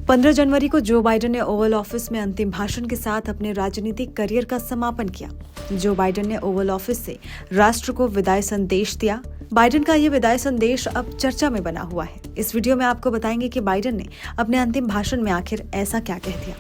15 जनवरी को Joe Biden ने Oval office में अंतिम भाषण के साथ अपने राजनीतिक करियर का समापन किया। जो बाइडेन ने ओवल ऑफिस से राष्ट्र को विदाई संदेश दिया। बाइडेन का ये विदाई संदेश अब चर्चा में बना हुआ है। इस वीडियो में आपको बताएंगे कि बाइडेन ने अपने अंतिम भाषण में आखिर ऐसा क्या कह दिया।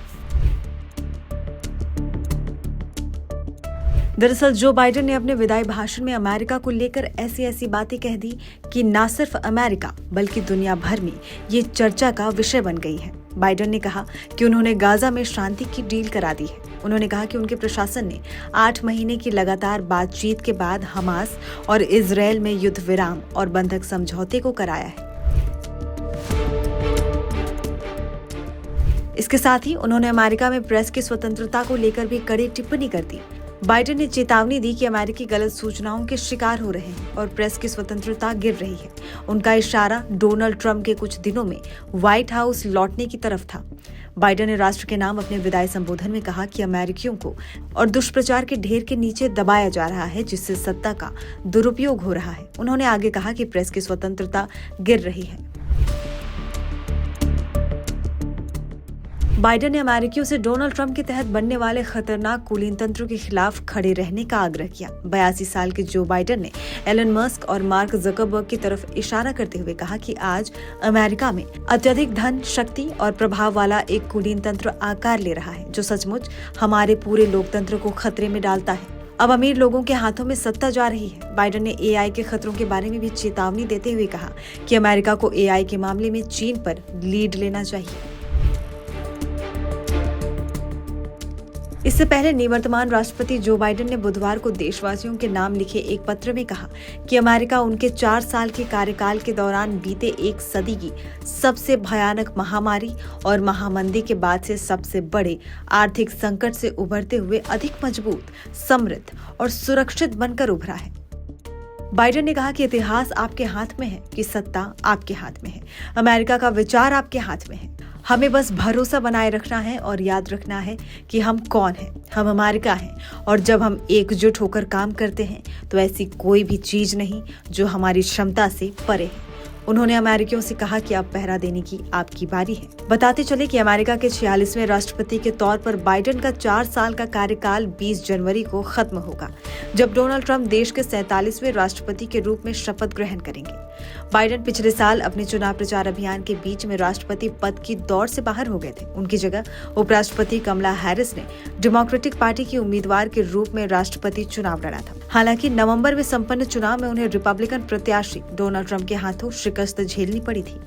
दरअसल जो बाइडेन ने अपने विदाई भाषण में अमेरिका को लेकर ऐसी बातें कह दी कि न सिर्फ अमेरिका बल्कि दुनिया भर में ये चर्चा का विषय बन गई है। बाइडेन ने कहा कि उन्होंने गाजा में शांति की डील करा दी है। उन्होंने कहा कि उनके प्रशासन ने 8 महीने की लगातार बातचीत के बाद हमास और इजरायल में युद्ध विराम और बंधक समझौते को कराया है। इसके साथ ही उन्होंने अमेरिका में प्रेस की स्वतंत्रता को लेकर भी कड़ी टिप्पणी कर दी। बाइडेन ने चेतावनी दी कि अमेरिकी गलत सूचनाओं के शिकार हो रहे हैं और प्रेस की स्वतंत्रता गिर रही है। उनका इशारा डोनाल्ड ट्रंप के कुछ दिनों में व्हाइट हाउस लौटने की तरफ था। बाइडेन ने राष्ट्र के नाम अपने विदाई संबोधन में कहा कि अमेरिकियों को और दुष्प्रचार के ढेर के नीचे दबाया जा रहा है, जिससे सत्ता का दुरुपयोग हो रहा है। उन्होंने आगे कहा कि प्रेस की स्वतंत्रता गिर रही है। बाइडेन ने अमेरिकियों से डोनाल्ड ट्रंप के तहत बनने वाले खतरनाक कुलीन तंत्र के खिलाफ खड़े रहने का आग्रह किया। 82 साल के जो बाइडेन ने एलन मस्क और मार्क जकरबर्ग की तरफ इशारा करते हुए कहा कि आज अमेरिका में अत्यधिक धन, शक्ति और प्रभाव वाला एक कुलीन तंत्र आकार ले रहा है, जो सचमुच हमारे पूरे लोकतंत्र को खतरे में डालता है। अब अमीर लोगों के हाथों में सत्ता जा रही है। बाइडेन ने एआई के खतरों के बारे में भी चेतावनी देते हुए कहा कि अमेरिका को एआई के मामले में चीन पर लीड लेना चाहिए। इससे पहले निवर्तमान राष्ट्रपति जो बाइडेन ने बुधवार को देशवासियों के नाम लिखे एक पत्र में कहा कि अमेरिका उनके 4 साल के कार्यकाल के दौरान बीते एक सदी की सबसे भयानक महामारी और महामंदी के बाद से सबसे बड़े आर्थिक संकट से उभरते हुए अधिक मजबूत, समृद्ध और सुरक्षित बनकर उभरा है। बाइडेन ने कहा कि इतिहास आपके हाथ में है कि सत्ता आपके हाथ में है। अमेरिका का विचार आपके हाथ में है। हमें बस भरोसा बनाए रखना है और याद रखना है कि हम कौन हैं। हम अमेरिका हैं और जब हम एकजुट होकर काम करते हैं तो ऐसी कोई भी चीज नहीं जो हमारी क्षमता से परे है। उन्होंने अमेरिकियों से कहा कि अब पहरा देने की आपकी बारी है। बताते चले कि अमेरिका के 46वें राष्ट्रपति के तौर पर बाइडेन का 4 साल का कार्यकाल 20 जनवरी को खत्म होगा, जब डोनाल्ड ट्रंप देश के 47वें राष्ट्रपति के रूप में शपथ ग्रहण करेंगे। बाइडेन पिछले साल अपने चुनाव प्रचार अभियान के बीच में राष्ट्रपति पद की दौड़ से बाहर हो गए थे। उनकी जगह उपराष्ट्रपति कमला हैरिस ने डेमोक्रेटिक पार्टी की उम्मीदवार के रूप में राष्ट्रपति चुनाव लड़ा था। हालांकि नवंबर में संपन्न चुनाव में उन्हें रिपब्लिकन प्रत्याशी डोनाल्ड ट्रंप के हाथों शिकस्त झेलनी पड़ी थी।